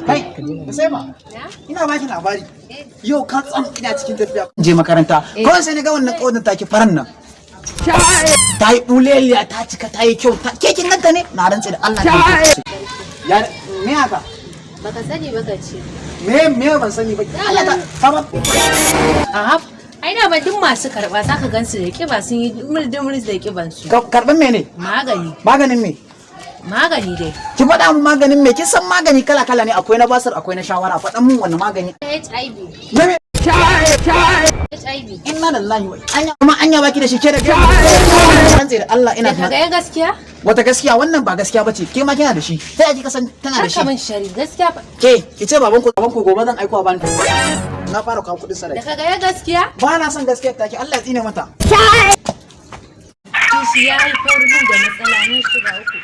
Kai, sai ma. Ina baki labari. Yau ka tsam ina cikin tafiya. Je makaranta. Kawai sai na ga wannan kodin take faran nan. Ta yi buleliya ta cika ta yi kyau. Ke kin ganta ne? Na rantse da Allah ta. Ya me haka? Baka sani baka ce. Me ban sani ba. Allah ta sama. Aha. Ai da ba duk masu karba zaka gansu da kiba sun yi murdumus da kiban su. Karban mene? Magani. Maganin me? Magani dai. Ki faɗa mun maganin me? Kin san magani kala-kala ne, akwai na basir, akwai na shawara. Faɗan mun wannan magani. HIV. Me? HIV. Inna lillahi wa anya kuma anya baki da shi ke da kai. Rantse da Allah ina Ka ga gaskiya? Wata gaskiya wannan ba gaskiya bace. Ke ma kina da shi. Sai ki kasan tana da shi. Haka min shari gaskiya ba. Ke, ki ce babanku gobe zan aiko a banki. Na fara kawo kuɗin sadaki. Da ka ga gaskiya? Ba na son gaskiyar take, Allah ya tsine mata. Kishi ya haifar min da matsala ne shiga uku.